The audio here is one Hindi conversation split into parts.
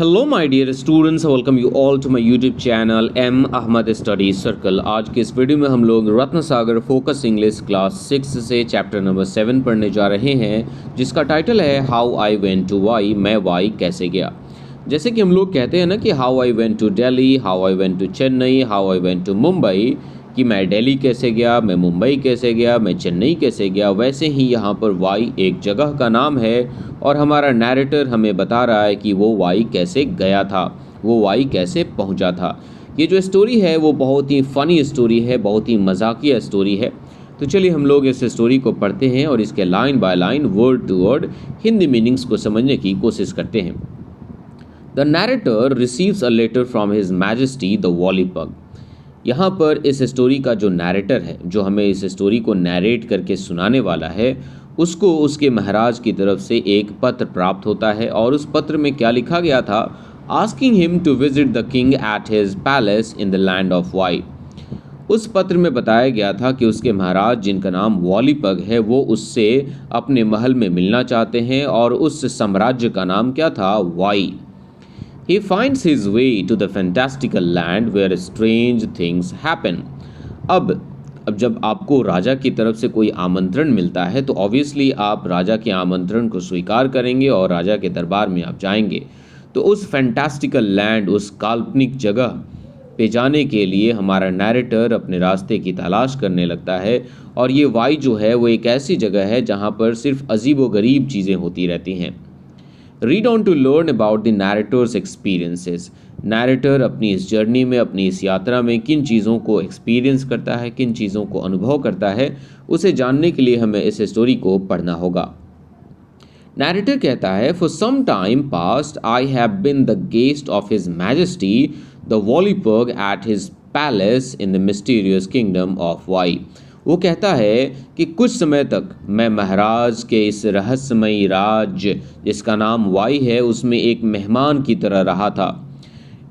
Hello my dear students, welcome you all to my YouTube channel M Ahmad study circle. आज के इस वीडियो में हम लोग Ratna Sagar focus English class 6 से चैप्टर नंबर 7 पढ़ने जा रहे हैं, जिसका टाइटल है how I went to Why, मैं वाई कैसे गया। जैसे कि हम लोग कहते हैं ना कि how I went to Delhi, how I went to Chennai, how I went to Mumbai, कि मैं दिल्ली कैसे गया, मैं मुंबई कैसे गया, मैं चेन्नई कैसे गया। वैसे ही यहाँ पर वाई एक जगह का नाम है और हमारा नैरेटर हमें बता रहा है कि वो वाई कैसे गया था, वो वाई कैसे पहुँचा था। ये जो स्टोरी है वो बहुत ही फ़नी स्टोरी है, बहुत ही मजाकिया स्टोरी है। तो चलिए हम लोग इस स्टोरी को पढ़ते हैं और इसके line by line, word to word Hindi meanings को समझने की कोशिश करते हैं। The narrator receives a letter from his majesty the Wallypug. यहाँ पर इस स्टोरी का जो नैरेटर है, जो हमें इस स्टोरी को नैरेट करके सुनाने वाला है, उसको उसके महाराज की तरफ से एक पत्र प्राप्त होता है। और उस पत्र में क्या लिखा गया था? Asking him to visit the king at his palace in the land of Why. उस पत्र में बताया गया था कि उसके महाराज, जिनका नाम वॉलीपग है, वो उससे अपने महल में मिलना चाहते हैं और उस साम्राज्य का नाम क्या था? Y. He finds his way to the fantastical land where strange things happen. अब जब आपको राजा की तरफ से कोई आमंत्रण मिलता है तो ऑब्वियसली आप राजा के आमंत्रण को स्वीकार करेंगे और राजा के दरबार में आप जाएंगे। तो उस फैंटास्टिकल लैंड, उस काल्पनिक जगह पे जाने के लिए हमारा नैरेटर अपने रास्ते की तलाश करने लगता है। और ये वाई जो है वो एक ऐसी जगह है जहाँ पर सिर्फ अजीबोगरीब चीज़ें होती रहती हैं। Read on to learn about the narrator's experiences. Narrator अपनी इस जर्नी में, अपनी इस यात्रा में किन चीज़ों को एक्सपीरियंस करता है, किन चीज़ों को अनुभव करता है, उसे जानने के लिए हमें इस स्टोरी को पढ़ना होगा। नैरेटर कहता है, for some time past I have been the guest of his majesty the Wallypug at his palace in the mysterious kingdom of Why. वो कहता है कि कुछ समय तक मैं महाराज के इस रहस्यमयी राज्य जिसका नाम वाई है उसमें एक मेहमान की तरह रहा था।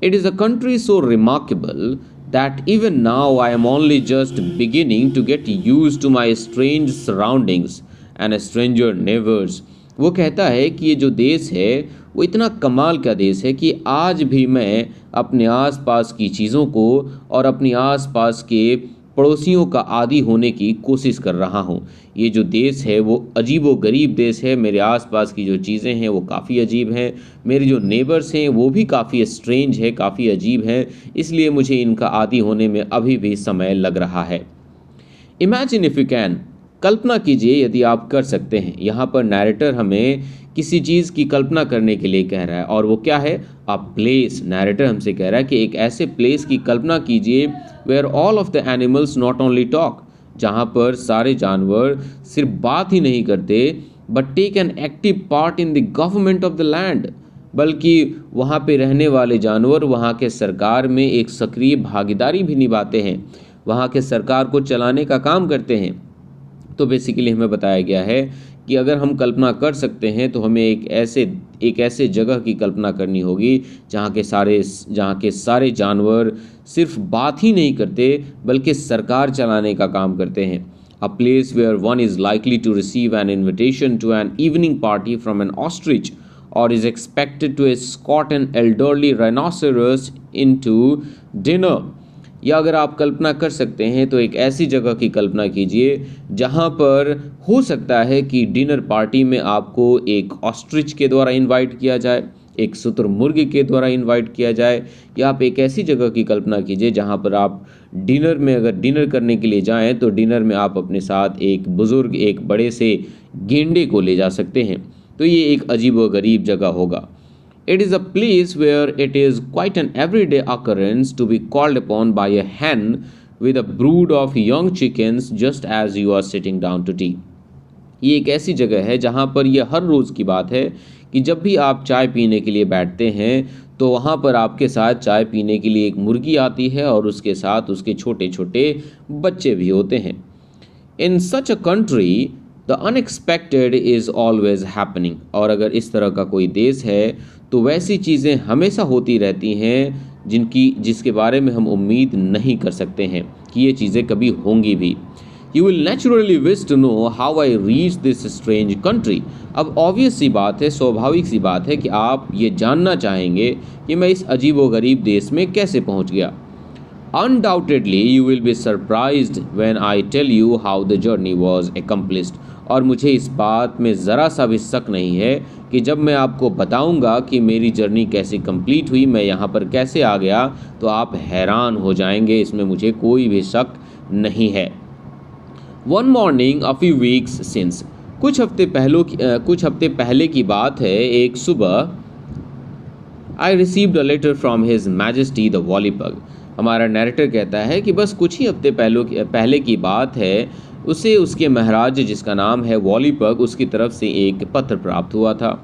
It is a country so remarkable that even now I am only just beginning to get use to my strange surroundings and stranger neighbours. वो कहता है कि ये जो देश है वो इतना कमाल का देश है कि आज भी मैं अपने आसपास की चीज़ों को और अपने आसपास के पड़ोसियों का आदी होने की कोशिश कर रहा हूँ। ये जो देश है वो अजीबो गरीब देश है। मेरे आसपास की जो चीज़ें हैं वो काफ़ी अजीब हैं। मेरे जो नेबर्स हैं वो भी काफ़ी स्ट्रेंज है, काफ़ी अजीब हैं। इसलिए मुझे इनका आदी होने में अभी भी समय लग रहा है। इमेजिन इफ़ यू कैन, कल्पना कीजिए यदि आप कर सकते हैं। यहाँ पर नैरेटर हमें किसी चीज़ की कल्पना करने के लिए कह रहा है और वो क्या है? A place. नैरेटर हमसे कह रहा है कि एक ऐसे प्लेस की कल्पना कीजिए where all of the animals not only talk, जहाँ पर सारे जानवर सिर्फ बात ही नहीं करते but take an active part in the government of the land, बल्कि वहाँ पे रहने वाले जानवर वहाँ के सरकार में एक सक्रिय भागीदारी भी निभाते हैं, वहाँ के सरकार को चलाने का काम करते हैं। तो बेसिकली हमें बताया गया है कि अगर हम कल्पना कर सकते हैं तो हमें एक ऐसे जगह की कल्पना करनी होगी जहाँ के सारे जानवर सिर्फ बात ही नहीं करते बल्कि सरकार चलाने का काम करते हैं। A place where one is likely to receive an invitation to an evening party from an ostrich or is expected to escort an elderly rhinoceros into dinner. या अगर आप कल्पना कर सकते हैं तो एक ऐसी जगह की कल्पना कीजिए जहां पर हो सकता है कि डिनर पार्टी में आपको एक ऑस्ट्रिच के द्वारा इनवाइट किया जाए, एक शुतुरमुर्ग के द्वारा इनवाइट किया जाए। या आप एक ऐसी जगह की कल्पना कीजिए जहां पर आप डिनर में अगर डिनर करने के लिए जाएं तो डिनर में आप अपने साथ एक बुज़ुर्ग, एक बड़े से गेंडे को ले जा सकते हैं। तो ये एक अजीब व गरीब जगह होगा। It is a place where it is quite an everyday occurrence to be called upon by a hen with a brood of young chickens just as you are sitting down to tea. ये एक ऐसी जगह है जहाँ पर यह हर रोज़ की बात है कि जब भी आप चाय पीने के लिए बैठते हैं तो वहाँ पर आपके साथ चाय पीने के लिए एक मुर्गी आती है और उसके साथ उसके छोटे छोटे बच्चे भी होते हैं। In such a country, the unexpected is always happening. और अगर इस तरह का कोई देश है तो वैसी चीज़ें हमेशा होती रहती हैं जिसके बारे में हम उम्मीद नहीं कर सकते हैं कि ये चीज़ें कभी होंगी भी। You will naturally wish to know how I reached this strange country. अब ऑब्वियस सी बात है, स्वाभाविक सी बात है कि आप ये जानना चाहेंगे कि मैं इस अजीबोगरीब देश में कैसे पहुंच गया. Undoubtedly, you will be surprised when I tell you how the journey was accomplished. और मुझे इस बात में ज़रा सा भी शक नहीं है कि जब मैं आपको बताऊंगा कि मेरी जर्नी कैसे कंप्लीट हुई, मैं यहाँ पर कैसे आ गया, तो आप हैरान हो जाएंगे. इसमें मुझे कोई भी शक नहीं है. One morning a few weeks since, कुछ हफ्ते पहले की बात है. एक सुबह I received a letter from His Majesty the Volipug. हमारा नैरेटर कहता है कि बस कुछ ही हफ्ते पहले की बात है, उसे उसके महाराज जिसका नाम है वॉलीपग, उसकी तरफ से एक पत्र प्राप्त हुआ था.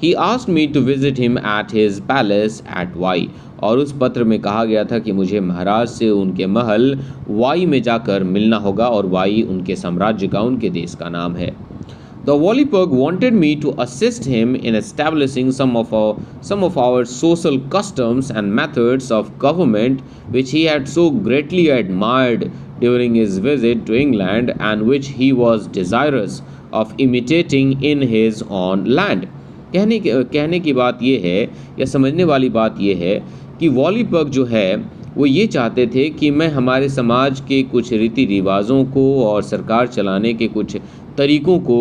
He asked me to visit him at his palace at Why. और उस पत्र में कहा गया था कि मुझे महाराज से उनके महल वाई में जाकर मिलना होगा. और वाई उनके साम्राज्य का, उनके देश का नाम है. The Volipug wanted me to assist him in establishing some of our social customs and methods of government which he had so greatly admired during his visit to England and which he was desirous of imitating in his own land. कहने की बात ये है, या समझने वाली बात ये है कि वॉलीपग जो है वो ये चाहते थे कि मैं हमारे समाज के कुछ रीति रिवाजों को और सरकार चलाने के कुछ तरीक़ों को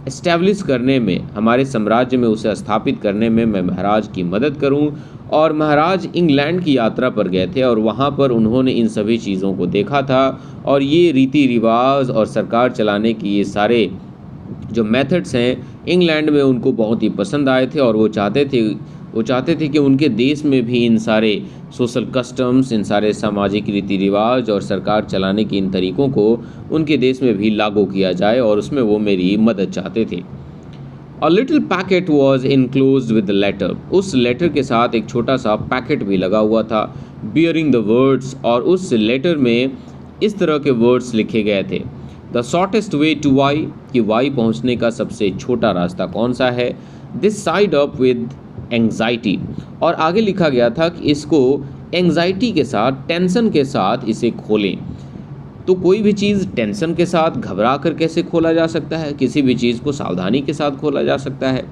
इस्टेब्लिश करने में, हमारे साम्राज्य में उसे स्थापित करने में मैं महाराज की मदद करूं. और महाराज इंग्लैंड की यात्रा पर गए थे और वहां पर उन्होंने इन सभी चीज़ों को देखा था. और ये रीति रिवाज और सरकार चलाने की ये सारे जो मेथड्स हैं इंग्लैंड में उनको बहुत ही पसंद आए थे. और वो चाहते थे कि उनके देश में भी इन सारे सोशल कस्टम्स, इन सारे सामाजिक रीति रिवाज और सरकार चलाने के इन तरीक़ों को उनके देश में भी लागू किया जाए, और उसमें वो मेरी मदद चाहते थे. A little packet was enclosed with the letter. उस लेटर के साथ एक छोटा सा पैकेट भी लगा हुआ था, bearing the words, और उस लेटर में इस तरह के वर्ड्स लिखे गए थे. The shortest way to Why, कि वाई पहुंचने का सबसे छोटा रास्ता कौन सा है. This side up with anxiety. और आगे लिखा गया था कि इसको एंग्जाइटी के साथ, टेंशन के साथ इसे खोलें. तो कोई भी चीज़ टेंशन के साथ, घबरा कर कैसे खोला जा सकता है? किसी भी चीज़ को सावधानी के साथ खोला जा सकता है.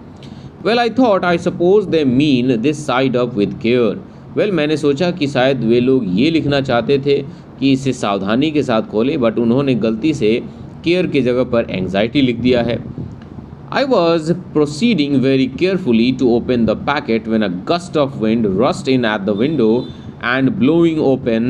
Well I thought I suppose they mean this side up with care. Well मैंने सोचा कि शायद वे लोग ये लिखना चाहते थे कि इसे सावधानी के साथ खोलें, बट उन्होंने गलती से केयर की जगह पर एंग्जाइटी लिख दिया है. I was proceeding very carefully to open the packet when a gust of wind rushed in at the window and blowing open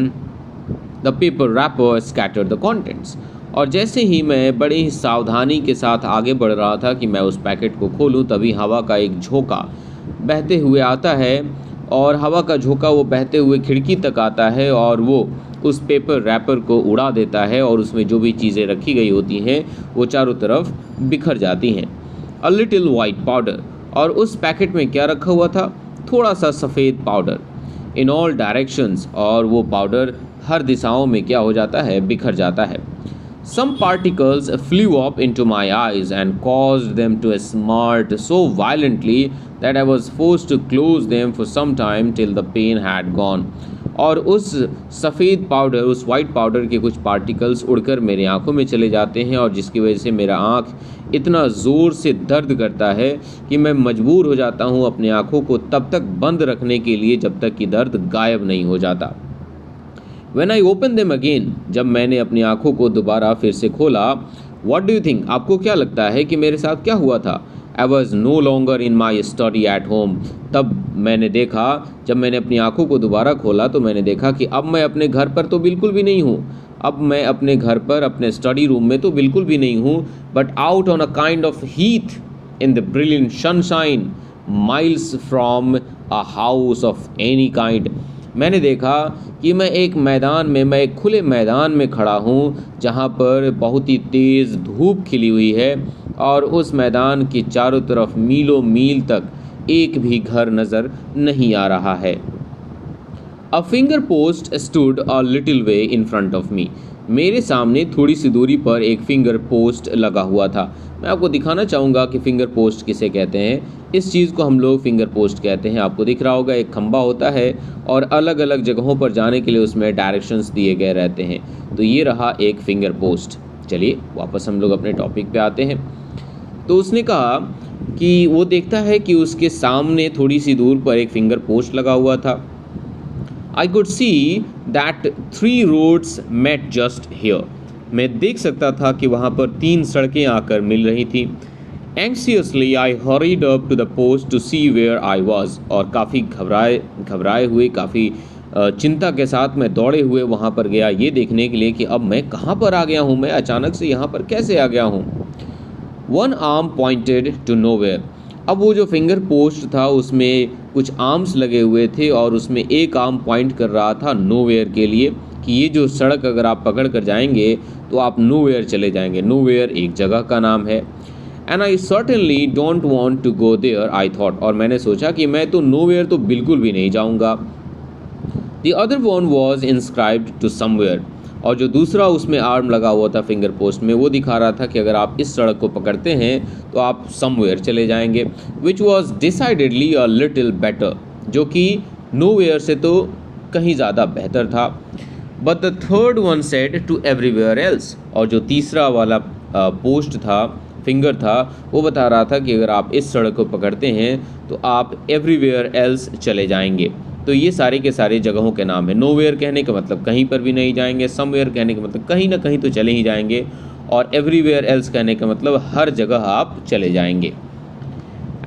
the paper wrapper scattered the contents. और जैसे ही मैं बड़े ही सावधानी के साथ आगे बढ़ रहा था कि मैं उस पैकेट को खोलूं, तभी हवा का एक झोंका बहते हुए आता है. और हवा का झोंका वो बहते हुए खिड़की तक आता है और वो उस पेपर रैपर को उड़ा देता है, और उसमें जो भी चीज़ें रखी गई होती हैं वो चारों तरफ बिखर जाती हैं. A little white powder. और उस पैकेट में क्या रखा हुआ था? थोड़ा सा सफ़ेद पाउडर. In all directions. और वो पाउडर हर दिशाओं में क्या हो जाता है? बिखर जाता है. Some particles flew up into my eyes and caused them to smart so violently that I was forced to close them for some time till the pain had gone. और उस सफ़ेद पाउडर, उस वाइट पाउडर के कुछ पार्टिकल्स उड़कर मेरी आंखों में चले जाते हैं, और जिसकी वजह से मेरा आँख इतना ज़ोर से दर्द करता है कि मैं मजबूर हो जाता हूँ अपनी आँखों को तब तक बंद रखने के लिए जब तक कि दर्द गायब नहीं हो जाता. When I opened them again, जब मैंने अपनी आँखों को दोबारा फिर से खोला, What do you think? आपको क्या लगता है कि मेरे साथ क्या हुआ था? I was no longer in my study at home. तब मैंने देखा, जब मैंने अपनी आँखों को दोबारा खोला तो मैंने देखा कि अब मैं अपने घर पर तो बिल्कुल भी नहीं हूँ. अब मैं अपने घर पर, अपने स्टडी रूम में तो बिल्कुल भी नहीं हूँ, but out on a kind of Heath in the brilliant sunshine miles from a house of any kind. मैंने देखा कि मैं एक खुले मैदान में खड़ा हूँ जहाँ पर बहुत ही तेज़ धूप खिली हुई है, और उस मैदान के चारों तरफ मीलों मील तक एक भी घर नज़र नहीं आ रहा है. A finger post stood a little way in front of me. मेरे सामने थोड़ी सी दूरी पर एक फिंगर पोस्ट लगा हुआ था. मैं आपको दिखाना चाहूँगा कि फिंगर पोस्ट किसे कहते हैं. इस चीज़ को हम लोग फिंगर पोस्ट कहते हैं. आपको दिख रहा होगा एक खंबा होता है और अलग अलग जगहों पर जाने के लिए उसमें डायरेक्शंस दिए गए रहते हैं. तो ये रहा एक फिंगर पोस्ट. चलिए वापस हम लोग अपने टॉपिक पे आते हैं। तो उसने कहा कि वो देखता है कि उसके सामने थोड़ी सी दूर पर एक फिंगर पोस्ट लगा हुआ था। I could see that 3 roads met just here. मैं देख सकता था कि वहाँ पर 3 सड़कें आकर मिल रही थी। Anxiously I hurried up to the post to see where I was. और काफ़ी घबराए हुए, काफ़ी चिंता के साथ मैं दौड़े हुए वहाँ पर गया, ये देखने के लिए कि अब मैं कहाँ पर आ गया हूँ, मैं अचानक से यहाँ पर कैसे आ गया हूँ। One arm pointed to nowhere. अब वो जो फिंगर पोस्ट था उसमें कुछ आर्म्स लगे हुए थे और उसमें एक आर्म पॉइंट कर रहा था नोवेयर के लिए, कि ये जो सड़क अगर आप पकड़ कर जाएंगे तो आप नोवेयर चले जाएंगे। नोवेयर एक जगह का नाम है। And I certainly don't want to go there I thought. और मैंने सोचा कि मैं तो नोवेयर तो बिल्कुल भी नहीं जाऊँगा। The other one was inscribed to somewhere. और जो दूसरा उसमें आर्म लगा हुआ था फिंगर पोस्ट में, वो दिखा रहा था कि अगर आप इस सड़क को पकड़ते हैं तो आप समवेयर चले जाएंगे, which was decidedly a little better, जो कि नोवेयर से तो कहीं ज़्यादा बेहतर था। But the third one said to everywhere else. और जो तीसरा वाला पोस्ट था, फिंगर था, वो बता रहा था कि अगर आप इस सड़क को पकड़ते हैं तो आप एवरीवेयर एल्स चले जाएंगे। तो ये सारे के सारे जगहों के नाम है। नोवेयर कहने का मतलब कहीं पर भी नहीं जाएंगे, समवेयर कहने का मतलब कहीं ना कहीं तो चले ही जाएंगे, और एवरीवेयर एल्स कहने का मतलब हर जगह आप चले जाएंगे।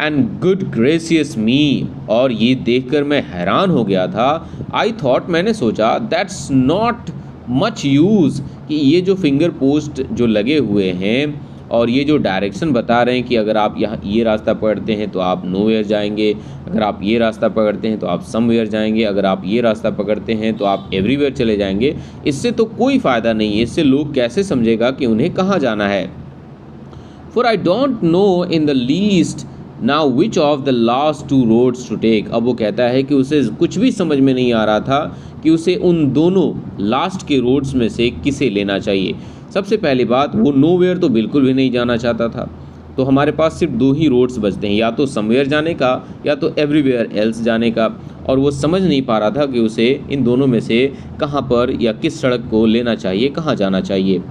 एंड गुड ग्रेसियस मी। और ये देखकर मैं हैरान हो गया था। आई थॉट, मैंने सोचा, दैट्स नॉट मच यूज़, कि ये जो फिंगर पोस्ट जो लगे हुए हैं और ये जो डायरेक्शन बता रहे हैं कि अगर आप यहाँ ये रास्ता पकड़ते हैं तो आप नोवेयर जाएंगे, अगर आप ये रास्ता पकड़ते हैं तो आप समवेयर जाएंगे, अगर आप ये रास्ता पकड़ते हैं तो आप एवरीवेयर चले जाएंगे, इससे तो कोई फ़ायदा नहीं है। इससे लोग कैसे समझेगा कि उन्हें कहाँ जाना है। For I don't know in the least now which of the last 2 roads to take. अब वो कहता है कि उसे कुछ भी समझ में नहीं आ रहा था कि उसे उन दोनों लास्ट के रोड्स में से किसे लेना चाहिए। सबसे पहली बात, वो नोवेयर तो बिल्कुल भी नहीं जाना चाहता था। तो हमारे पास सिर्फ 2 ही रोड्स बचते हैं, या तो समवेयर जाने का या तो एवरीवेयर एल्स जाने का। और वो समझ नहीं पा रहा था कि उसे इन दोनों में से कहाँ पर या किस सड़क को लेना चाहिए, कहाँ जाना चाहिए।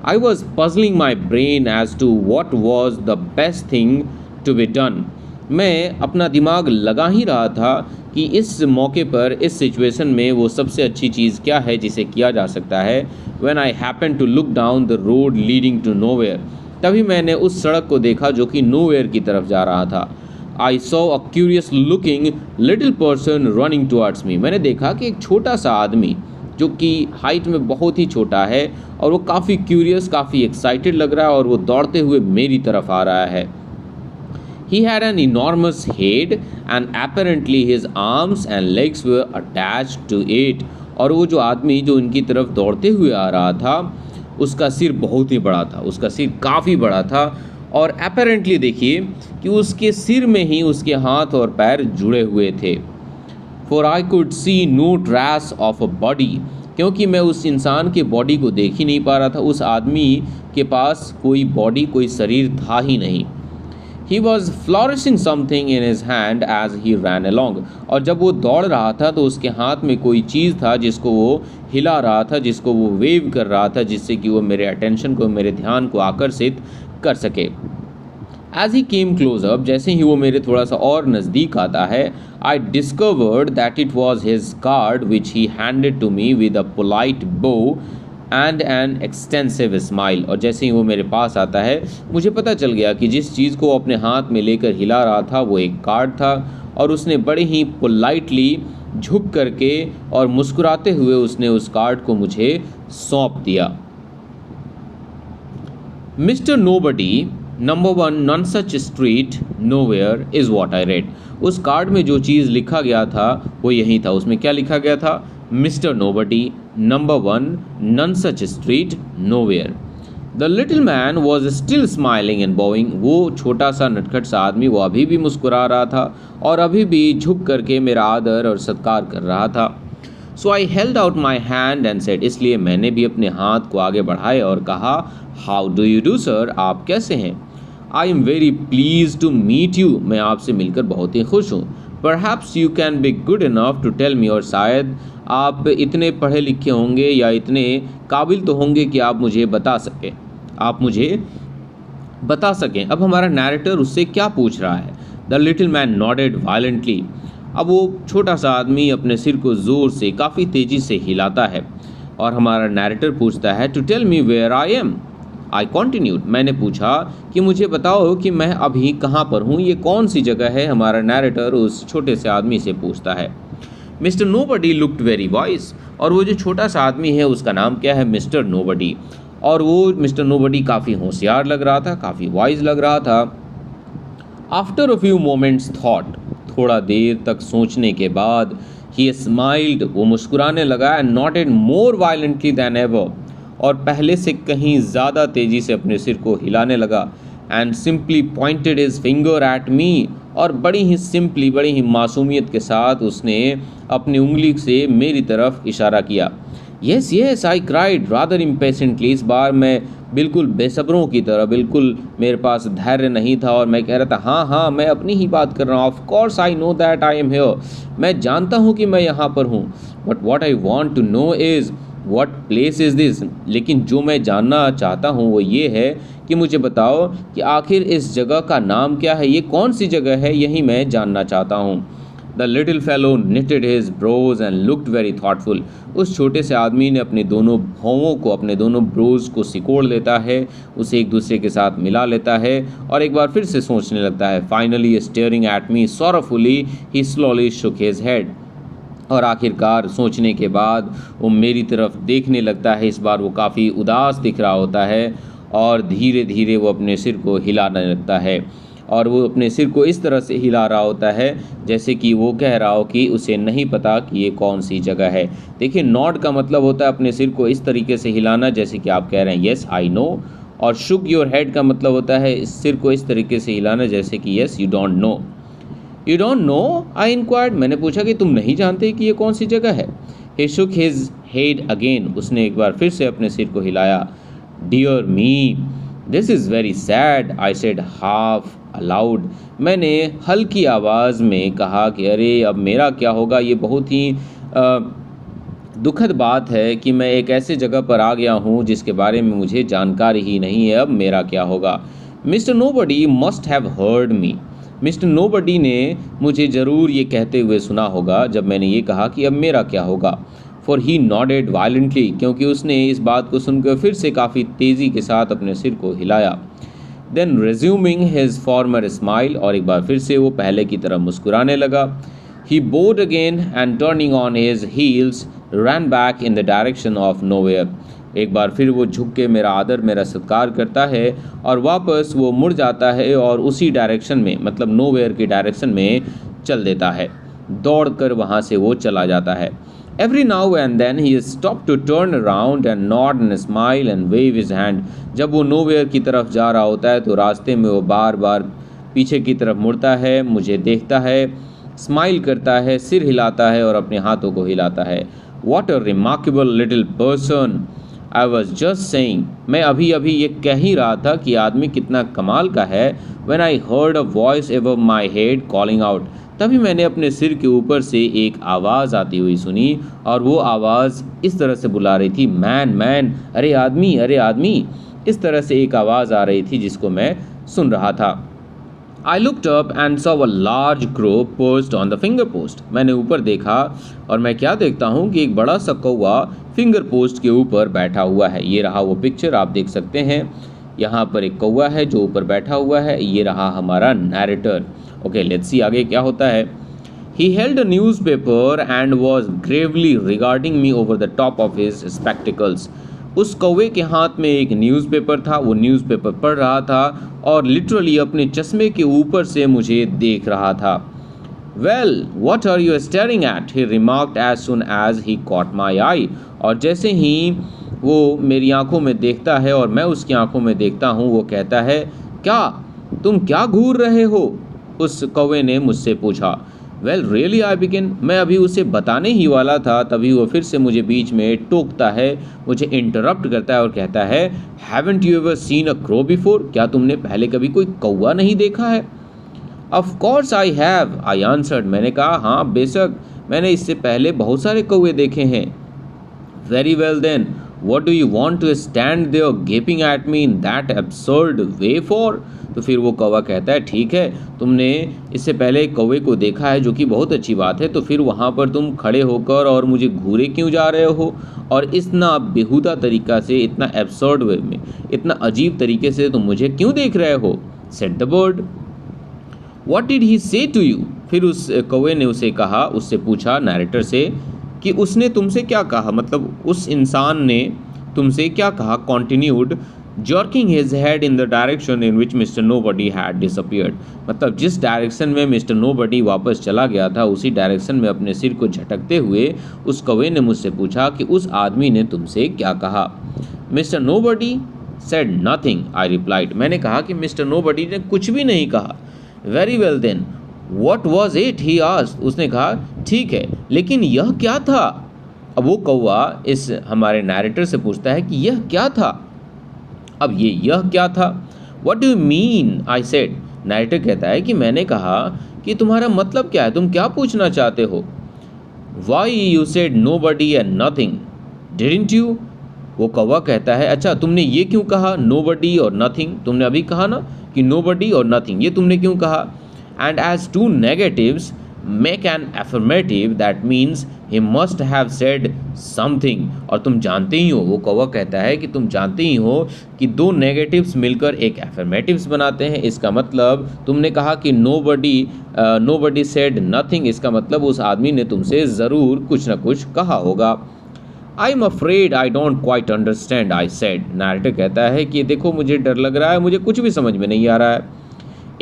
I was puzzling my brain as to what was the best thing to be done. मैं अपना दिमाग लगा ही रहा था कि इस मौके पर, इस सिचुएशन में वो सबसे अच्छी चीज़ क्या है जिसे किया जा सकता है। When I happened to look down the road leading to nowhere, तभी मैंने उस सड़क को देखा जो कि नोवेयर की तरफ जा रहा था। I saw a curious looking little person running towards me. मैंने देखा कि एक छोटा सा आदमी जो कि हाइट में बहुत ही छोटा है और वो काफ़ी क्यूरियस, काफ़ी एक्साइटेड लग रहा है और वो दौड़ते हुए मेरी तरफ आ रहा है। He had an enormous head and apparently his arms and legs were attached to it. और वो जो आदमी जो इनकी तरफ दौड़ते हुए आ रहा था, उसका सिर बहुत ही बड़ा था, उसका सिर काफ़ी बड़ा था। और apparently देखिए कि उसके सिर में ही उसके हाथ और पैर जुड़े हुए थे। For I could see no trace of a body, क्योंकि मैं उस इंसान के बॉडी को देख ही नहीं पा रहा था। उस आदमी के पास कोई बॉडी, कोई शरीर था ही नहीं। He was flourishing something in his hand as he ran along. और जब वो दौड़ रहा था तो उसके हाथ में कोई चीज़ था जिसको वो हिला रहा था, जिसको वो वेव कर रहा था, जिससे कि वो मेरे अटेंशन को, मेरे ध्यान को आकर्षित कर सके। As he came closer, जैसे ही वो मेरे थोड़ा सा और नज़दीक आता है, I discovered that it was his card which he handed to me with a polite bow and an extensive smile. और जैसे ही वो मेरे पास आता है, मुझे पता चल गया कि जिस चीज़ को वो अपने हाथ में लेकर हिला रहा था वो एक कार्ड था, और उसने बड़े ही पोलाइटली झुक करके और मुस्कुराते हुए उसने उस कार्ड को मुझे सौंप दिया। Mister nobody, number 1 non such street nowhere is what I read. उस कार्ड में जो चीज़ लिखा गया था वो यही था। उसमें क्या लिखा गया था? Mister nobody, number 1 non such street nowhere. The little man was still smiling and Boeing. वो छोटा सा नटखट सा आदमी वो अभी भी मुस्कुरा रहा था और अभी भी झुक करके मेरा आदर और सत्कार कर रहा था। So I held out my hand and said, इसलिए मैंने भी अपने हाथ को आगे बढ़ाए और कहा, how do you do sir, आप कैसे हैं? I am very please to meet you, मैं आपसे मिलकर बहुत ही खुश हूँ। Perhaps you can be good enough to tell me, और शायद आप इतने पढ़े लिखे होंगे या इतने काबिल तो होंगे कि आप मुझे बता सकें। आप मुझे बता सकें। अब हमारा नैरेटर उससे क्या पूछ रहा है। The little man nodded violently. अब वो छोटा सा आदमी अपने सिर को ज़ोर से काफ़ी तेज़ी से हिलाता है और हमारा नैरेटर पूछता है to tell me where I am. I continued. मैंने पूछा कि मुझे बताओ कि मैं अभी कहाँ पर हूँ, ये कौन सी जगह है। हमारा नैरेटर उस छोटे से आदमी से पूछता है। Mister nobody looked very wise. और वो जो छोटा सा आदमी है उसका नाम क्या है, मिस्टर नोबडी। और वो मिस्टर नोबडी काफ़ी होशियार लग रहा था, काफ़ी वाइज लग रहा था। After a few moments thought, थोड़ा देर तक सोचने के बाद, ही स्माइल्ड, वो मुस्कुराने लगा, and nodded more violently than ever, और पहले से कहीं ज़्यादा तेज़ी से अपने सिर को हिलाने लगा, and simply pointed his finger at me, और बड़ी ही सिंपली, बड़ी ही मासूमियत के साथ उसने अपनी उंगली से मेरी तरफ इशारा किया। Yes yes I cried rather impatiently. इस बार मैं बिल्कुल बेसब्रों की तरह, बिल्कुल मेरे पास धैर्य नहीं था और मैं कह रहा था हाँ हाँ मैं अपनी ही बात कर रहा हूँ। Of course I know that I am here. मैं जानता हूँ कि मैं यहाँ पर हूँ। But what I want to know is what place is this. लेकिन जो मैं जानना चाहता हूँ वो ये है कि मुझे बताओ कि आखिर इस जगह का नाम क्या है, ये कौन सी जगह है, यही मैं जानना चाहता हूँ। The little fellow knitted his brows and looked very thoughtful। उस छोटे से आदमी ने अपने दोनों भौंवों को, अपने दोनों ब्रोज को सिकोड़ लेता है, उसे एक दूसरे के साथ मिला लेता है और एक बार फिर से सोचने लगता है। Finally staring at me sorrowfully he slowly shook his head। और आखिरकार सोचने के बाद वो मेरी तरफ देखने लगता है। इस बार वो काफ़ी उदास दिख रहा होता है और धीरे धीरे वो अपने सिर को हिलाने लगता है और वो अपने सिर को इस तरह से हिला रहा होता है जैसे कि वो कह रहा हो कि उसे नहीं पता कि ये कौन सी जगह है। देखिए नॉड का मतलब होता है अपने सिर को इस तरीके से हिलाना जैसे कि आप कह रहे हैं येस आई नो, और शुक योर हेड का मतलब होता है इस सिर को इस तरीके से हिलाना जैसे कि yes you don't know. You don't know I inquired. मैंने पूछा कि तुम नहीं जानते कि ये कौन सी जगह है। He shook his head again. उसने एक बार फिर से अपने सिर को हिलाया। Dear me this is very sad I said half aloud. मैंने हल्की आवाज़ में कहा कि अरे अब मेरा क्या होगा, ये बहुत ही दुखद बात है कि मैं एक ऐसे जगह पर आ गया हूँ जिसके बारे में मुझे जानकारी ही नहीं है, अब मेरा क्या होगा। Mister nobody must have heard me. Mister nobody ने मुझे ज़रूर ये कहते हुए सुना होगा जब मैंने ये कहा कि अब मेरा क्या होगा। फॉर ही नॉडेड वायलेंटली, क्योंकि उसने इस बात को सुनकर फिर से काफ़ी तेज़ी के साथ अपने सिर को हिलाया। Then resuming his former smile, और एक बार फिर से वो पहले की तरह मुस्कुराने लगा। He bowed again and turning on his heels run back in the direction of nowhere. एक बार फिर वो झुक के मेरा आदर, मेरा सत्कार करता है और वापस वो मुड़ जाता है और उसी डायरेक्शन में, मतलब नोवेयर की डायरेक्शन में चल देता है। दौड़ कर वहाँ से वो चला जाता है। Every now and then he stopped to turn around and nod and smile and wave his hand। जब वो नोवेयर की तरफ जा रहा होता है तो रास्ते में वो बार बार पीछे की तरफ मुड़ता है, मुझे देखता है, स्माइल करता है, सिर हिलाता है और अपने हाथों को हिलाता है। What a remarkable little person। I was just saying, मैं अभी अभी ये कह ही रहा था कि आदमी कितना कमाल का है। When I heard a voice above my head calling out, तभी मैंने अपने सिर के ऊपर से एक आवाज़ आती हुई सुनी और वो आवाज़ इस तरह से बुला रही थी, मैन मैन, अरे आदमी, अरे आदमी। इस तरह से एक आवाज़ आ रही थी जिसको मैं सुन रहा था। I looked up and saw a large crow perched on the finger post. मैंने ऊपर देखा और मैं क्या देखता हूँ कि एक बड़ा सा कौवा फिंगर पोस्ट के ऊपर बैठा हुआ है। ये रहा वो पिक्चर, आप देख सकते हैं। यहाँ पर एक कौवा है जो ऊपर बैठा हुआ है। ये रहा हमारा नैरेटर। ओके लेट्स सी आगे क्या होता है। He held a newspaper and was gravely regarding me over the top of his spectacles। उस कौवे के हाथ में एक न्यूज़पेपर था, वो न्यूज़पेपर पढ़ रहा था और लिटरली अपने चश्मे के ऊपर से मुझे देख रहा था। Well, what are you staring at? He remarked as soon as he caught my eye। और जैसे ही वो मेरी आंखों में देखता है और मैं उसकी आंखों में देखता हूँ, वो कहता है क्या तुम क्या घूर रहे हो? उस कौवे ने मुझसे पूछा। Well really I begin. मैं अभी उसे बताने ही वाला था तभी वो फिर से मुझे बीच में टोकता है, मुझे इंटरप्ट करता है और कहता है haven't you ever seen a crow before? क्या तुमने पहले कभी कोई कौवा नहीं देखा है? Of course I have, I answered. मैंने कहा हाँ बेशक, मैंने इससे पहले बहुत सारे कौवे देखे हैं। Very well then What do you want to stand there gaping at me in that absurd way for? तो फिर वो कौवा कहता है, ठीक है, तुमने इससे पहले एक कौवे को देखा है, जो कि बहुत अच्छी बात है, तो फिर वहाँ पर तुम खड़े होकर और मुझे घूरे क्यों जा रहे हो, और इतना बेहुदा तरीका से, इतना एब्सर्ड वे में, इतना अजीब तरीके से तुम मुझे क्यों देख रहे हो? Said the bird. What did he से टू यू? फिर उस कौवे ने उसे कहा, उससे पूछा, नैरेटर से, कि उसने तुमसे क्या कहा, मतलब उस इंसान ने तुमसे क्या कहा। Continued jerking his head in the direction in which mister nobody had disappeared, मतलब जिस डायरेक्शन में मिस्टर नोबडी वापस चला गया था, उसी डायरेक्शन में अपने सिर को झटकते हुए उस कौवे ने मुझसे पूछा कि उस आदमी ने तुमसे क्या कहा। Mister nobody said nothing, I replied, मैंने कहा कि मिस्टर नोबडी ने कुछ भी नहीं कहा। Very well then, what was it, he asked, उसने कहा, ठीक है, लेकिन यह क्या था? अब वो कौवा इस हमारे नैरेटर से पूछता है कि यह क्या था। अब यह क्या था? What do you mean, I said, narrator कहता है कि मैंने कहा कि तुम्हारा मतलब क्या है, तुम क्या पूछना चाहते हो? Why you said nobody and nothing, didn't you? वो कौवा कहता है, अच्छा तुमने ये क्यों कहा, नोबडी और नथिंग? तुमने अभी कहा ना कि नोबडी और नथिंग, ये तुमने क्यों कहा? And as two negatives make an affirmative, that means he must have said something. और तुम जानते ही हो, वो कौवा कहता है कि तुम जानते ही हो कि दो नेगेटिव्स मिलकर एक एफर्मेटिव्स बनाते हैं। इसका मतलब तुमने कहा कि nobody said nothing, इसका मतलब उस आदमी ने तुमसे ज़रूर कुछ ना कुछ कहा होगा। I'm afraid I don't quite understand, I said. Narrator कहता है कि देखो मुझे डर लग रहा है, मुझे कुछ भी समझ में नहीं आ रहा है।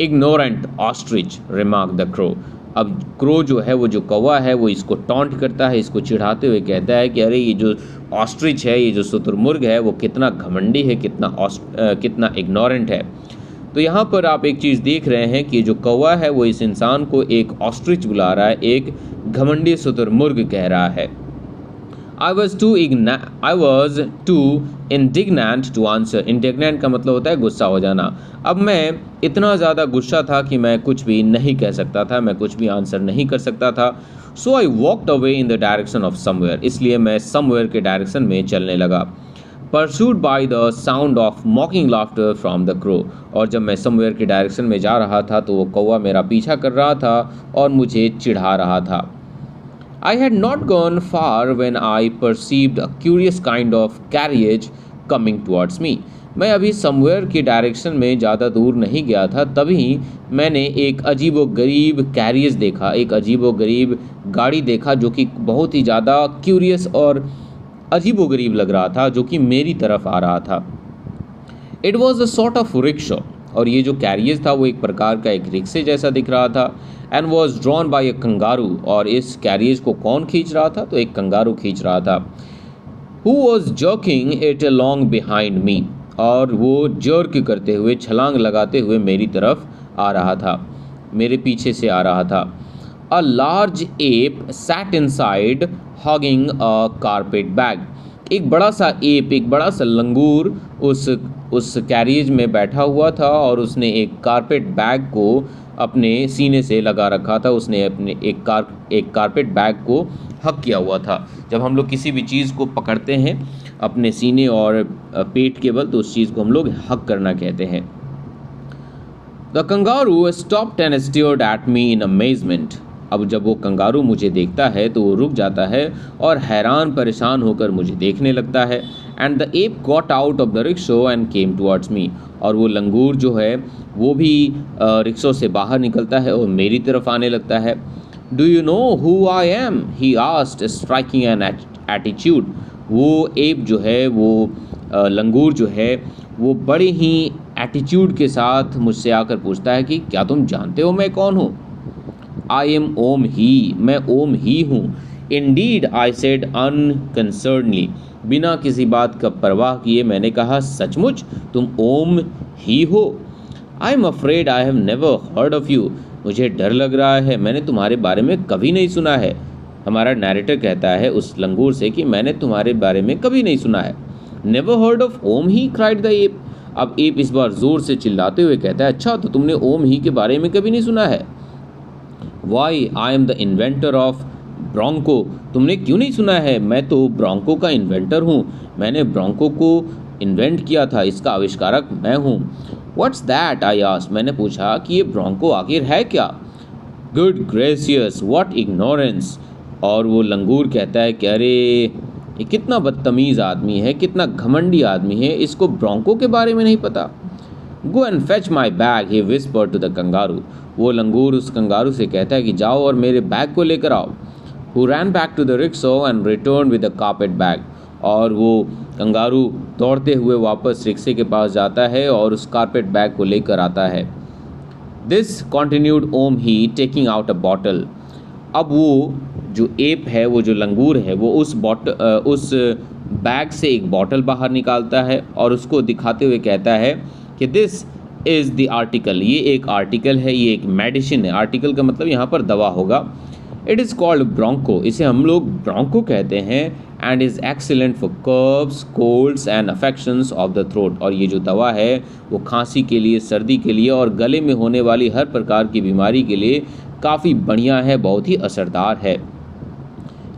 Ignorant ostrich, remarked the crow. अब क्रो जो है, वो जो कौवा है, वो इसको टॉन्ट करता है, इसको चिढ़ाते हुए कहता है कि अरे ये जो ऑस्ट्रिच है, ये जो शुतुरमुर्ग है, वो कितना घमंडी है, कितना इग्नोरेंट है। तो यहाँ पर आप एक चीज़ देख रहे हैं कि जो कौवा है वो इस इंसान को एक ऑस्ट्रिच बुला रहा है, एक घमंडी शुतुरमुर्ग कह रहा है। I was too indignant to answer. Indignant का मतलब होता है गुस्सा हो जाना। अब मैं इतना ज़्यादा गुस्सा था कि मैं कुछ भी नहीं कह सकता था, मैं कुछ भी आंसर नहीं कर सकता था। So I walked away in the direction of somewhere. इसलिए मैं somewhere के डायरेक्शन में चलने लगा। Pursued by the sound of mocking laughter from the crow. और जब मैं somewhere के डायरेक्शन में जा रहा था तो वो कौवा मेरा पीछा कर रहा था और मुझे चिढ़ा रहा था। I had not gone far when I perceived a curious kind of carriage coming towards me. मैं अभी समवेयर की डायरेक्शन में ज़्यादा दूर नहीं गया था, तभी मैंने एक अजीबोगरीब कैरियज देखा, एक अजीबोगरीब गाड़ी देखा जो कि बहुत ही ज़्यादा क्यूरियस और अजीबोगरीब लग रहा था, जो कि मेरी तरफ आ रहा था। It was a sort of rickshaw, और ये जो कैरियज था वो एक प्रकार का एक रिक्शे जैसा दिख रहा था। And was drawn by A kangaroo, और इस कैरियज को कौन खींच रहा था? तो एक कंगारू खींच रहा था। Who was jerking it along behind me, और वो जर्क करते हुए, छलांग लगाते हुए मेरी तरफ आ रहा था, मेरे पीछे से आ रहा था। A large ape sat inside hugging a carpet bag, एक बड़ा सा एप, एक बड़ा सा लंगूर उस कैरियज में बैठा हुआ था और उसने एक कारपेट बैग को अपने सीने से लगा रखा था। उसने अपने एक कारपेट बैग को हक किया हुआ था। जब हम लोग किसी भी चीज़ को पकड़ते हैं अपने सीने और पेट के बल, तो उस चीज़ को हम लोग हक करना कहते हैं। The kangaroo stopped and stared at me in amazement, अब जब वो कंगारू मुझे देखता है तो वो रुक जाता है और हैरान परेशान होकर मुझे देखने लगता है। And the app got out of the rickshaw and came towards me, और वो लंगूर जो है वो भी रिक्शो से बाहर निकलता है और मेरी तरफ आने लगता है। Do you know who I am, he asked striking an attitude, वो एप जो है, वो लंगूर जो है, वो बड़े ही एटीट्यूड के साथ मुझसे आकर पूछता है कि क्या तुम जानते हो मैं कौन हूँ? आई एम ओम ही, मैं ओम ही हूँ। इंडीड, आई सेड अनकंसर्नली, बिना किसी बात का परवाह किए मैंने कहा, सचमुच तुम ओम ही हो? I am afraid I have never heard of you, मुझे डर लग रहा है, मैंने तुम्हारे बारे में कभी नहीं सुना है। हमारा नैरेटर कहता है उस लंगूर से कि मैंने तुम्हारे बारे में कभी नहीं सुना है। Never heard of Om he, cried the ape. अब एप इस बार जोर से चिल्लाते हुए कहता है, अच्छा तो तुमने ओम ही के बारे में कभी नहीं सुना है? Why, I am the inventor of Bronco, तुमने क्यों नहीं सुना है? मैं तो ब्रोंको का इन्वेंटर हूँ। मैंने ब्रोंको को इन्वेंट किया था, इसका आविष्कारक मैं हूँ। What's that? आई आस्क्ड, मैंने पूछा कि ये ब्रोंको आखिर है क्या? Good gracious, what ignorance. और वो लंगूर कहता है कि अरे ये कितना बदतमीज़ आदमी है, कितना घमंडी आदमी है, इसको ब्रोंको के बारे में नहीं पता। Go and fetch my bag, he whisper to the kangaroo. वो लंगूर उस कंगारू से कहता है कि जाओ और मेरे बैग को लेकर आओ। Who ran back to the rickshaw and return with the carpet bag. और वो कंगारू दौड़ते हुए वापस रिक्शे के पास जाता है और उस कारपेट बैग को लेकर आता है। This continued Om he taking out a bottle. अब वो जो एप है, वो जो लंगूर है, वो उस बैग से एक बॉटल बाहर निकालता है और उसको दिखाते हुए कहता है कि दिस इज़ द आर्टिकल, ये एक आर्टिकल है, ये एक मेडिसिन है। आर्टिकल का मतलब यहाँ पर दवा होगा। इट इज़ कॉल्ड ब्रोंको, इसे हम लोग ब्रोंको कहते हैं। And is excellent for curves, colds and affections of the throat. और ये जो दवा है वो खांसी के लिए, सर्दी के लिए और गले में होने वाली हर प्रकार की बीमारी के लिए काफ़ी बढ़िया है, बहुत ही असरदार है।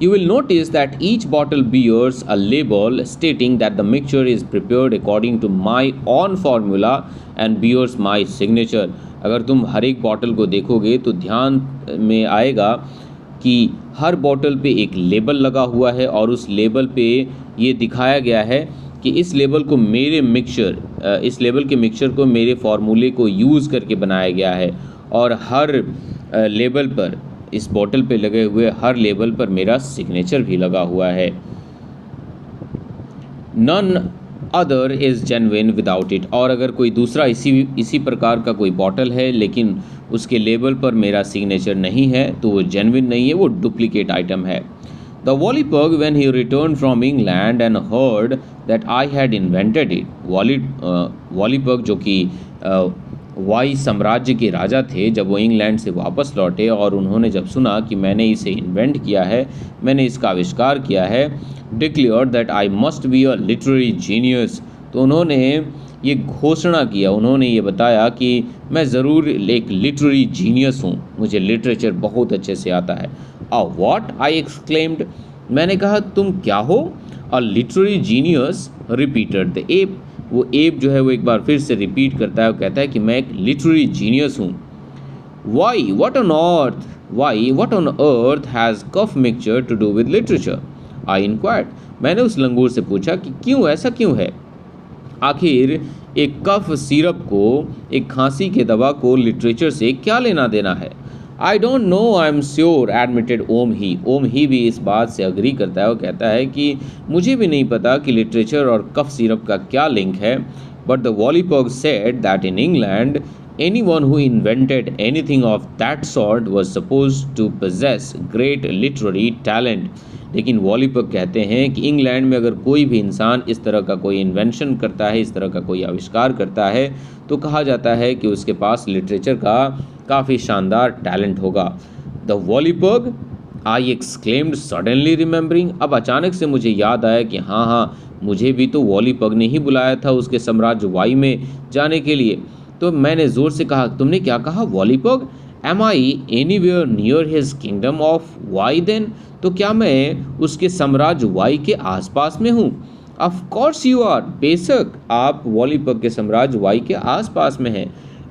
You will notice that each bottle bears a label stating that the mixture is prepared according to my own formula and bears my signature. अगर तुम हर एक बॉटल को देखोगे तो ध्यान में आएगा कि हर बॉटल पे एक लेबल लगा हुआ है और उस लेबल पे ये दिखाया गया है कि इस लेबल के मिक्सचर को मेरे फार्मूले को यूज़ करके बनाया गया है। और हर लेबल पर, इस बॉटल पे लगे हुए हर लेबल पर मेरा सिग्नेचर भी लगा हुआ है। None other is genuine without it. और अगर कोई दूसरा इसी प्रकार का कोई बॉटल है लेकिन उसके लेबल पर मेरा सिग्नेचर नहीं है तो वो जेन्युइन नहीं है, वो डुप्लीकेट आइटम है। The Wallypug when he return from England and heard that I had invented it. Wallypug जो कि वाई साम्राज्य के राजा थे, जब वो इंग्लैंड से वापस लौटे और उन्होंने जब सुना कि मैंने इसे इन्वेंट किया है, मैंने इसका आविष्कार किया है, declare that I must be a literary genius. तो उन्होंने ये घोषणा किया, उन्होंने ये बताया कि मैं ज़रूर एक लिटरेरी जीनियस हूँ, मुझे लिटरेचर बहुत अच्छे से आता है। A what? आई एक्सक्लेम्ड, मैंने कहा तुम क्या हो? A literary genius, repeated the app. वो एप जो है वो एक बार फिर से रिपीट करता है, वो कहता है कि मैं एक लिटरेरी जीनियस हूँ। Why what on earth has cough mixture to do with literature? I inquired. मैंने उस लंगूर से पूछा कि क्यों, ऐसा क्यों है? आखिर एक कफ सिरप को, एक खांसी के दवा को लिटरेचर से क्या लेना देना है? I don't know, I am sure, admitted Om Hi. Om Hi भी इस बात से अग्री करता है, वो कहता है कि मुझे भी नहीं पता कि लिटरेचर और कफ सिरप का क्या लिंक है। But the Wallypug said that in England anyone who invented anything of that sort was supposed to possess great literary talent। लेकिन वॉलीपग कहते हैं कि इंग्लैंड में अगर कोई भी इंसान इस तरह का कोई इन्वेंशन करता है, इस तरह का कोई आविष्कार करता है, तो कहा जाता है कि उसके पास लिटरेचर का काफ़ी शानदार टैलेंट होगा। The Wallypug, I exclaimed suddenly remembering. अब अचानक से मुझे याद आया कि हाँ, मुझे भी तो वॉलीपग ने ही बुलाया था उसके साम्राज्य वाई में जाने के लिए। तो मैंने ज़ोर से कहा, तुमने क्या कहा Wallypug? Am I anywhere near his kingdom of Why then? तो क्या मैं उसके साम्राज्य वाई के आसपास में हूँ? ऑफ कोर्स यू आर, बेशक आप वॉलीपग के साम्राज्य वाई के आसपास में हैं।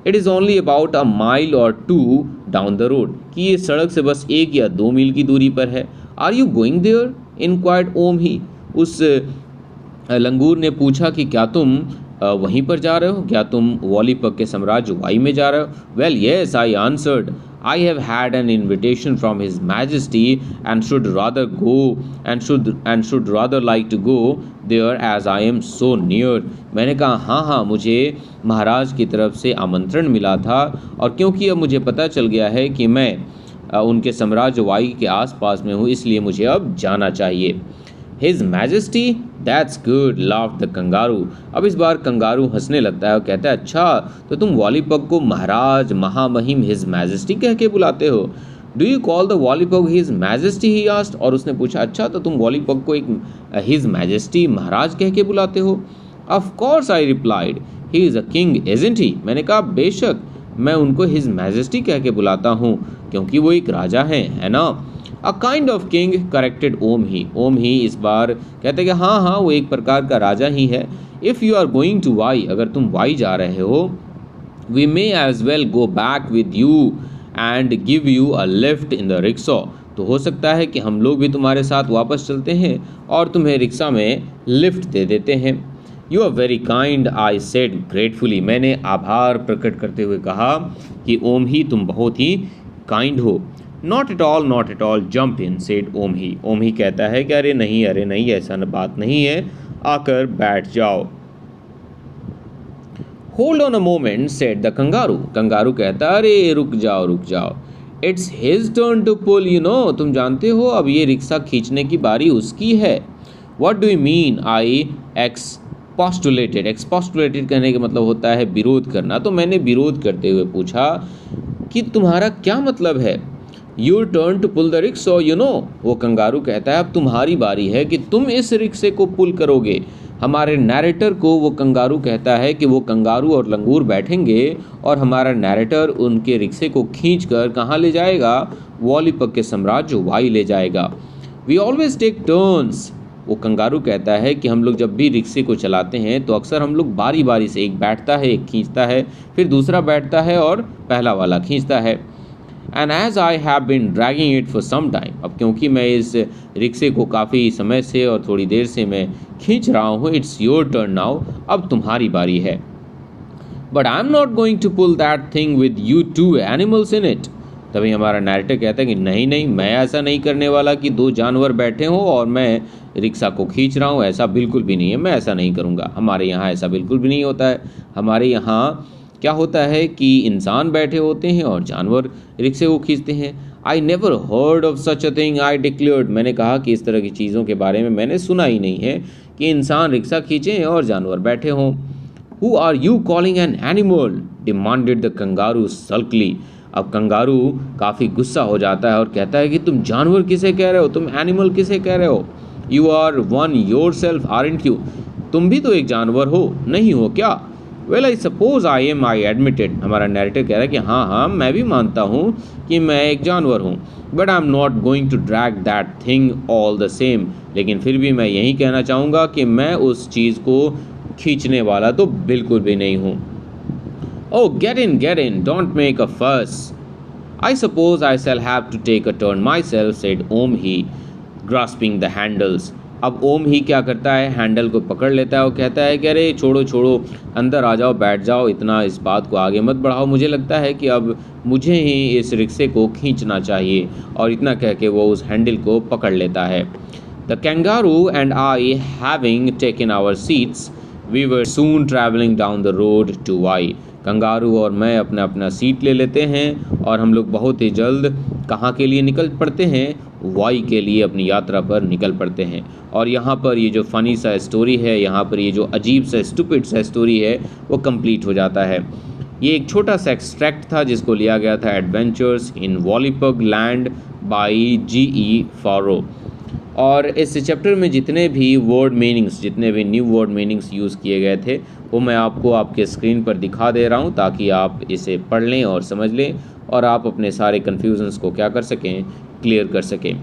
It is only about a mile और 2 डाउन द रोड, कि ये सड़क से बस 1 या 2 मील की दूरी पर है। Are you going there? Inquired Om Hi. उस लंगूर ने पूछा कि क्या तुम वहीं पर जा रहे हो, क्या तुम वॉलीपग के साम्राज्य वाई में जा रहे हो? Well yes, I answered, I have had an invitation from his majesty and should rather like to go there as I am so near. मैंने कहा हाँ, मुझे महाराज की तरफ से आमंत्रण मिला था और क्योंकि अब मुझे पता चल गया है कि मैं उनके साम्राज्य वाई के आसपास में हूँ, इसलिए मुझे अब जाना चाहिए। His majesty, that's good, laughed the kangaroo. अब इस बार कंगारू हंसने लगता है और कहता है, अच्छा तो तुम वॉलीपग को महाराज, महामहिम हिज मैजेस्टी कह के बुलाते हो? Do you call the Wallypug his majesty? He asked. और उसने पूछा, अच्छा तो तुम वॉलीपग को एक हिज मैजेस्टी, महाराज कह के बुलाते हो? Of course, I replied, he is a king isn't he? मैंने कहा बेशक, मैं उनको हिज मैजेस्टी कह के बुलाता हूँ क्योंकि वो एक राजा हैं, है ना। A kind of king corrected Om Hi इस बार कहते कि हाँ वो एक प्रकार का राजा ही है। If you are going to Why, अगर तुम वाई जा रहे हो, we may as well go back with you and give you a lift in the rickshaw, तो हो सकता है कि हम लोग भी तुम्हारे साथ वापस चलते हैं और तुम्हें रिक्शा में लिफ्ट दे देते हैं। You are very kind, I said gratefully, मैंने आभार प्रकट करते हुए कहा कि ओम ही तुम बहुत ही काइंड हो। Not at all jump in, said Om Hi कहता है कि अरे नहीं ऐसा बात नहीं है, आकर बैठ जाओ। Hold on a moment, said the kangaroo, kangaroo कहता अरे रुक जाओ। It's his turn to pull, you know, तुम जानते हो अब ये रिक्शा खींचने की बारी उसकी है। व्हाट डू यू मीन, आई एक्सपोस्टुलेटेड कहने का मतलब होता है विरोध करना, तो मैंने विरोध करते हुए पूछा कि तुम्हारा क्या मतलब है। Your turn to pull the rickshaw, you know, वो कंगारू कहता है अब तुम्हारी बारी है कि तुम इस रिक्शे को पुल करोगे। हमारे नैरेटर को वो कंगारू कहता है कि वो कंगारू और लंगूर बैठेंगे और हमारा नैरेटर उनके रिक्शे को खींच कर कहाँ ले जाएगा, वॉलीपक के साम्राज्य वाई ले जाएगा। वी ऑलवेज टेक टर्न्स, वो कंगारू कहता है कि हम लोग जब भी रिक्शे को चलाते हैं तो अक्सर हम लोग बारी बारी से, एक बैठता है, एक खींचता है, फिर दूसरा बैठता है और पहला वाला खींचता है। And as I have been dragging it for some time, अब क्योंकि मैं इस रिक्शे को काफ़ी समय से और थोड़ी देर से मैं खींच रहा हूँ, इट्स योर टर्न नाउ, अब तुम्हारी बारी है। But I am not going to pull that thing with you two animals in it, तभी हमारा नैरेटर कहता है कि नहीं मैं ऐसा नहीं करने वाला कि दो जानवर बैठे हों और मैं रिक्शा को खींच रहा हूँ, ऐसा बिल्कुल भी नहीं है, मैं ऐसा नहीं करूँगा। हमारे यहाँ ऐसा बिल्कुल भी नहीं होता है। हमारे यहाँ क्या होता है कि इंसान बैठे होते हैं और जानवर रिक्शे को खींचते हैं। I never heard of such a thing, I declared, मैंने कहा कि इस तरह की चीज़ों के बारे में मैंने सुना ही नहीं है कि इंसान रिक्शा खींचें और जानवर बैठे हों। Who are you calling an animal, demanded the kangaroo sulkily, अब कंगारू काफ़ी गुस्सा हो जाता है और कहता है कि तुम जानवर किसे कह रहे हो, तुम एनिमल किसे कह रहे हो। You are one yourself aren't you, तुम भी तो एक जानवर हो, नहीं हो क्या। Well I suppose I am, I admitted, हमारा नैरेटर कह रहा है कि हाँ मैं भी मानता हूँ कि मैं एक जानवर हूँ। But I am not going to drag that thing all the same, लेकिन फिर भी मैं यही कहना चाहूँगा कि मैं उस चीज़ को खींचने वाला तो बिल्कुल भी नहीं हूँ। Oh, get in, don't make a fuss. I suppose I shall have to take a turn myself, said Om he, grasping the handles. अब ओम ही क्या करता है, हैंडल को पकड़ लेता है और कहता है कि अरे छोड़ो अंदर आ जाओ, बैठ जाओ, इतना इस बात को आगे मत बढ़ाओ, मुझे लगता है कि अब मुझे ही इस रिक्शे को खींचना चाहिए, और इतना कह के वो उस हैंडल को पकड़ लेता है। The kangaroo and I having taken our seats, we were soon travelling down the road to Why, kangaroo और मैं अपना सीट ले लेते हैं और हम लोग बहुत ही जल्द कहाँ के लिए निकल पड़ते हैं, वाई के लिए अपनी यात्रा पर निकल पड़ते हैं। और यहाँ पर ये जो फ़नी सा स्टोरी है, यहाँ पर ये जो अजीब सा स्टूपिड सा स्टोरी है, वो कंप्लीट हो जाता है। ये एक छोटा सा एक्सट्रैक्ट था जिसको लिया गया था adventures in Wallypug land by G.E. Farrow. और इस चैप्टर में जितने भी वर्ड मीनिंग्स, जितने भी न्यू वर्ड मीनिंग्स यूज़ किए गए थे, वो मैं आपको आपके स्क्रीन पर दिखा दे रहा हूँ ताकि आप इसे पढ़ लें और समझ लें और आप अपने सारे कन्फ्यूजन्स को क्या कर सकें, क्लियर कर सकें।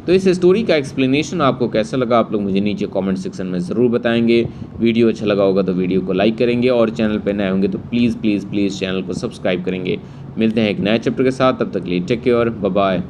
तो इस स्टोरी का एक्सप्लेनेशन आपको कैसा लगा आप लोग मुझे नीचे कमेंट सेक्शन में ज़रूर बताएंगे। वीडियो अच्छा लगा होगा तो वीडियो को लाइक करेंगे और चैनल पर नए होंगे तो प्लीज़ चैनल को सब्सक्राइब करेंगे। मिलते हैं एक नए चैप्टर के साथ, तब तक के लिए टेक केयर, बाय बाय।